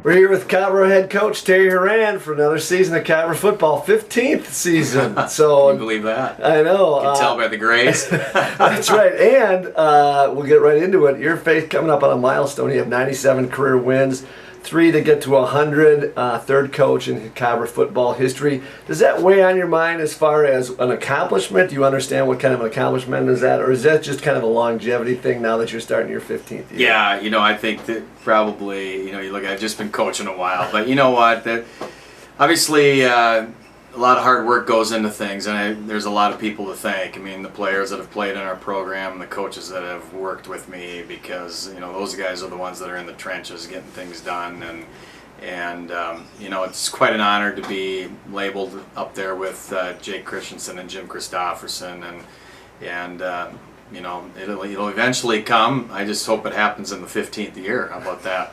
We're here with Cobber head coach Terry Horan for another season of Cobber football, 15th season. So can you believe that? I know. You can tell by the grades. That's right. And we'll get right into it. Your faith coming up on a milestone. You have 97 career wins, 3 to get to 100. Third coach in Cobber football history. Does that weigh on your mind as far as an accomplishment? Do you understand what kind of an accomplishment is that? Or is that just kind of a longevity thing now that you're starting your 15th year? Yeah, I think that probably, you look, I've just been coaching a while, but you know what? That obviously a lot of hard work goes into things, and there's a lot of people to thank. I mean, the players that have played in our program, the coaches that have worked with me, because those guys are the ones that are in the trenches getting things done, and it's quite an honor to be labeled up there with Jake Christensen and Jim Christofferson, and it'll eventually come. I just hope it happens in the 15th year. How about that?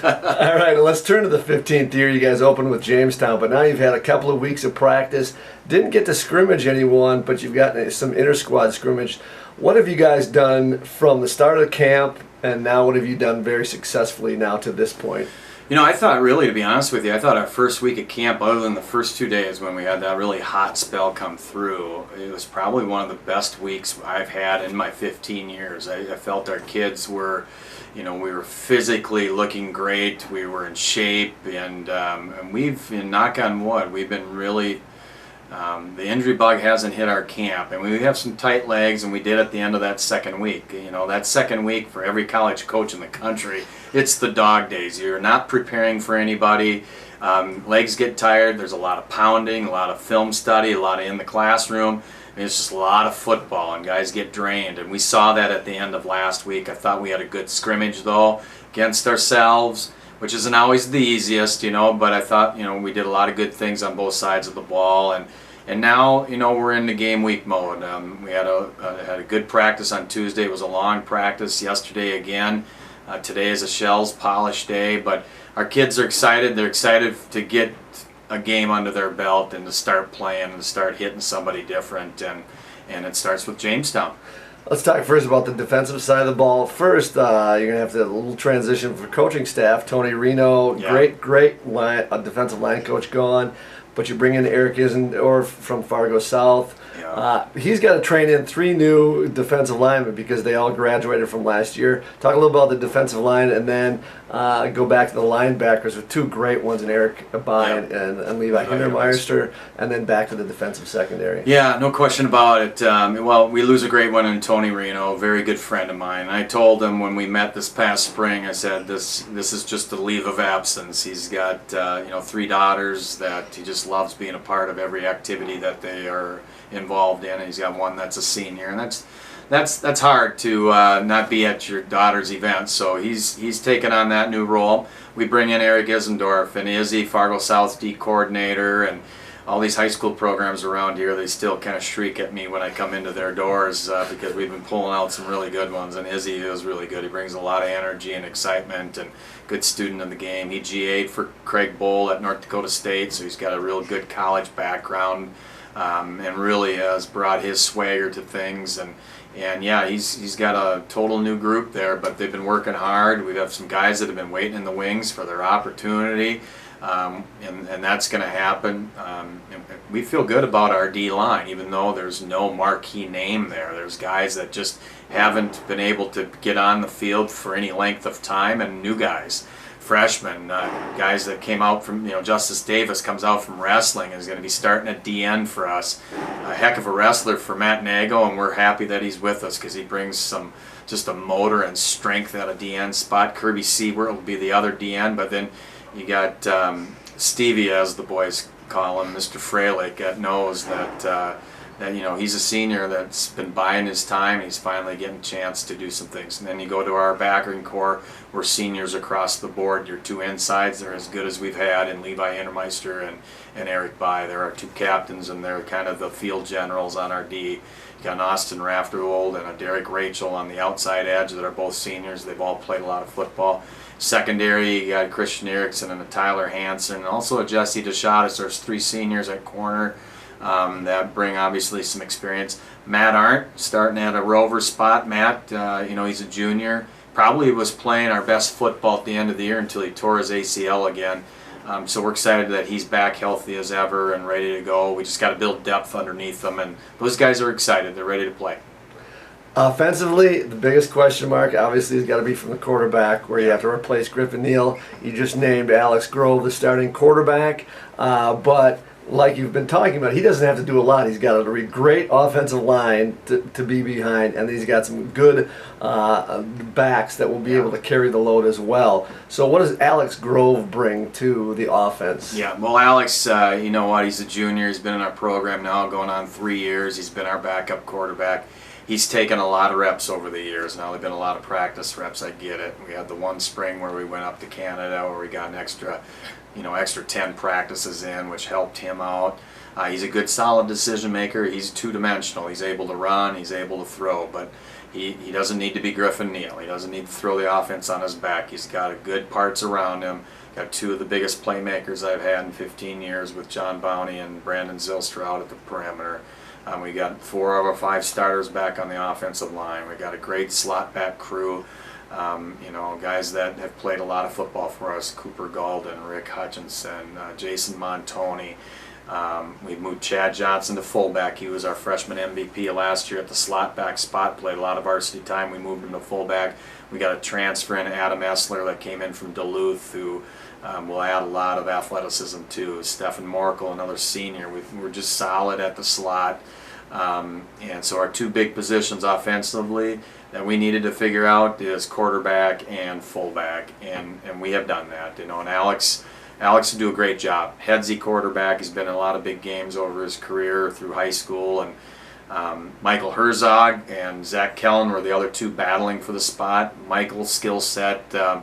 All right, let's turn to the 15th year. You guys opened with Jamestown, but now you've had a couple of weeks of practice. Didn't get to scrimmage anyone, but you've got some inter-squad scrimmage. What have you guys done from the start of camp, and now what have you done very successfully now to this point? I thought, really, to be honest with you, I thought our first week at camp, other than the first 2 days when we had that really hot spell come through, it was probably one of the best weeks I've had in my 15 years. I felt our kids were, we were physically looking great, we were in shape, and we've, knock on wood, we've been really, the injury bug hasn't hit our camp, and we have some tight legs, and we did at the end of that second week. That second week for every college coach in the country, it's the dog days. You're not preparing for anybody. Legs get tired. There's a lot of pounding, a lot of film study, a lot of in the classroom. It's just a lot of football, and guys get drained, and we saw that at the end of last week. I thought we had a good scrimmage, though, against ourselves, which isn't always the easiest, but I thought, we did a lot of good things on both sides of the ball, and now, we're in the game week mode. We had a good practice on Tuesday. It was a long practice. Yesterday again. Today is a shells polish day, but our kids are excited. They're excited to get a game under their belt and to start playing and to start hitting somebody different, and it starts with Jamestown. Let's talk first about the defensive side of the ball. First, you're going to have to have a little transition for coaching staff. Tony Reno, yeah. great defensive line coach gone, but you bring in Eric Isendorf from Fargo South. Yeah. He's got to train in 3 new defensive linemen because they all graduated from last year. Talk a little about the defensive line, and then go back to the linebackers with 2 great ones in Eric Abine and Levi Hindermeister, and then back to the defensive secondary. Yeah, no question about it. Well, we lose a great one in Tony Reno, a very good friend of mine. I told him when we met this past spring, I said, this is just a leave of absence. He's got 3 daughters that he just loves being a part of every activity that they are involved in, and he's got one that's a senior, and that's hard to not be at your daughter's event. So he's taken on that new role. We bring in Eric Isendorf and Izzy, Fargo South D coordinator, and all these high school programs around here. They still kind of shriek at me when I come into their doors because we've been pulling out some really good ones, and Izzy is really good. He brings a lot of energy and excitement, and good student in the game. He GA'd for Craig Bowl at North Dakota State, so he's got a real good college background. And really has brought his swagger to things, and yeah, he's got a total new group there, but they've been working hard. We have some guys that have been waiting in the wings for their opportunity, and that's going to happen. And we feel good about our D-line, even though there's no marquee name there. There's guys that just haven't been able to get on the field for any length of time, and new guys. Freshmen, guys that came out from, Justice Davis comes out from wrestling and is going to be starting at DN for us. A heck of a wrestler for Matt Nago, and we're happy that he's with us because he brings just a motor and strength at a DN spot. Kirby Seaworth will be the other DN, but then you got Stevie, as the boys call him, Mr. Freilich, that knows that he's a senior that's been buying his time. He's finally getting a chance to do some things. And then you go to our backing core, we're seniors across the board. Your 2 insides, they're as good as we've had, and Levi Hindermeister and Eric Bye. They're our 2 captains, and they're kind of the field generals on our D. You got an Austin Rafterwold and a Derek Rachel on the outside edge that are both seniors. They've all played a lot of football. Secondary, you got Christian Erickson and a Tyler Hansen, and also a Jesse DeShadas. There's 3 seniors at corner. That bring obviously some experience. Matt Arndt starting at a rover spot. Matt, he's a junior. probably was playing our best football at the end of the year until he tore his ACL again. So we're excited that he's back healthy as ever and ready to go. We just got to build depth underneath them, and those guys are excited. They're ready to play. Offensively, the biggest question mark obviously has got to be from the quarterback, where you have to replace Griffin Neal. You just named Alex Grove the starting quarterback, but like you've been talking about, he doesn't have to do a lot. He's got a great offensive line to be behind, and he's got some good backs that will be able to carry the load as well. So what does Alex Grove bring to the offense? Yeah, well, Alex, you know what? He's a junior. He's been in our program now going on 3 years. He's been our backup quarterback. He's taken a lot of reps over the years. Now, they've been a lot of practice reps. I get it. We had the one spring where we went up to Canada where we got an extra 10 practices in, which helped him out. He's a good, solid decision maker. He's two-dimensional. He's able to run. He's able to throw. But he doesn't need to be Griffin Neal. He doesn't need to throw the offense on his back. He's got good parts around him. Got two of the biggest playmakers I've had in 15 years with John Bowney and Brandon Zylstra out at the perimeter. We got 4 of our 5 starters back on the offensive line. We got a great slot back crew. Guys that have played a lot of football for us: Cooper Galden, Rick Hutchinson, Jason Montoni. We moved Chad Johnson to fullback. He was our freshman MVP last year at the slot back spot. Played a lot of varsity time. We moved him to fullback. We got a transfer in, Adam Essler, that came in from Duluth, who will add a lot of athleticism too. Stephen Morkel, another senior. We're just solid at the slot. And so our 2 big positions offensively that we needed to figure out is quarterback and fullback, and we have done that. And Alex will do a great job. Headsy quarterback. He's been in a lot of big games over his career through high school, and Michael Herzog and Zach Kellen were the other 2 battling for the spot. Michael's skill set are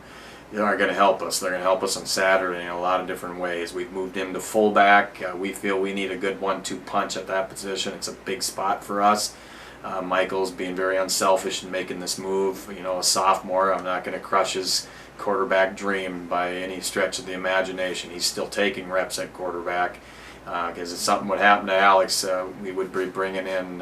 going to help us. They're going to help us on Saturday in a lot of different ways. We've moved him to fullback. We feel we need a good 1-2 punch at that position. It's a big spot for us. Michael's being very unselfish in making this move. A sophomore. I'm not going to crush his quarterback dream by any stretch of the imagination. He's still taking reps at quarterback. Because if something would happen to Alex, we would be bringing in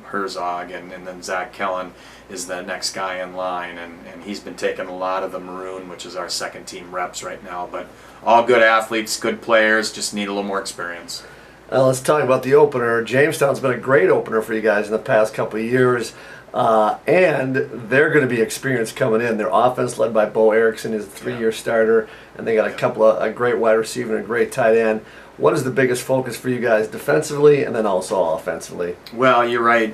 Herzog, and then Zach Kellen is the next guy in line, and he's been taking a lot of the maroon, which is our second team reps right now. But all good athletes, good players, just need a little more experience. Let's talk about the opener. Jamestown's been a great opener for you guys in the past couple of years. And they're going to be experienced coming in. Their offense, led by Bo Erickson, is a 3-year starter, and they got a great wide receiver and a great tight end. What is the biggest focus for you guys defensively and then also offensively? Well, you're right.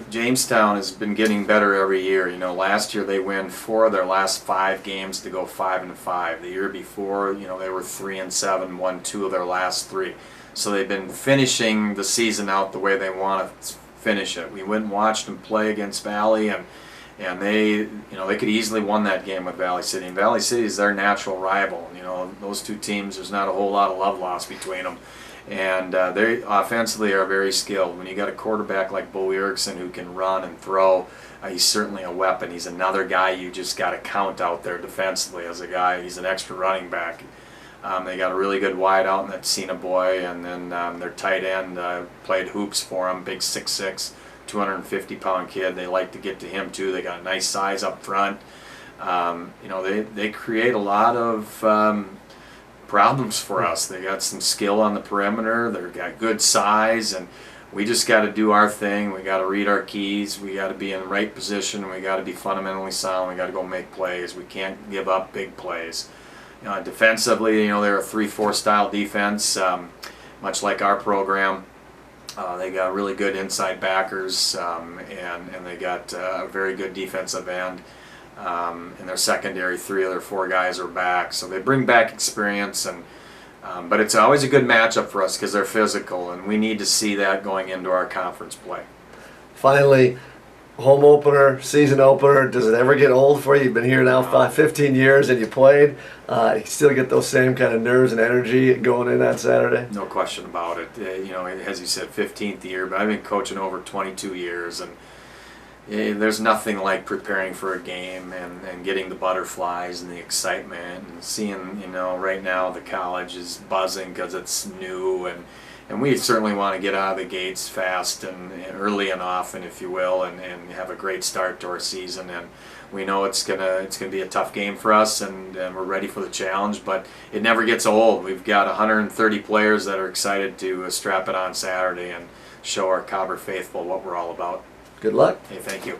Jamestown has been getting better every year. Last year they win 4 of their last 5 games to go 5-5. The year before, they were 3-7, won 2 of their last 3. So they've been finishing the season out the way they want to finish it. We went and watched them play against Valley, and they could easily won that game with Valley City. And Valley City is their natural rival. Those 2 teams, there's not a whole lot of love lost between them. And they offensively are very skilled. When you got a quarterback like Bo Erickson who can run and throw, he's certainly a weapon. He's another guy you just got to count out there defensively as a guy. He's an extra running back. They got a really good wide out in that Cena boy, and then their tight end played hoops for him, big 6'6", 250-pound kid. They like to get to him too. They got a nice size up front. They create a lot of problems for us. They got some skill on the perimeter. They've got good size, and we just got to do our thing. We got to read our keys. We got to be in the right position. We got to be fundamentally sound. We got to go make plays. We can't give up big plays. Defensively, they're a 3-4 style defense, much like our program. They got really good inside backers, and they got a very good defensive end. In their secondary, 3 of their 4 guys are back, so they bring back experience. But it's always a good matchup for us because they're physical, and we need to see that going into our conference play. Finally, home opener, season opener, does it ever get old for you? You've been here now 15 years and you played. You still get those same kind of nerves and energy going in on Saturday? No question about it. As you said, 15th year, but I've been coaching over 22 years, and there's nothing like preparing for a game and getting the butterflies and the excitement and seeing, right now the college is buzzing because it's new, and And we certainly want to get out of the gates fast and early and often, if you will, and have a great start to our season. And we know it's gonna be a tough game for us, and we're ready for the challenge. But it never gets old. We've got 130 players that are excited to strap it on Saturday and show our Cobber faithful what we're all about. Good luck. Hey, thank you.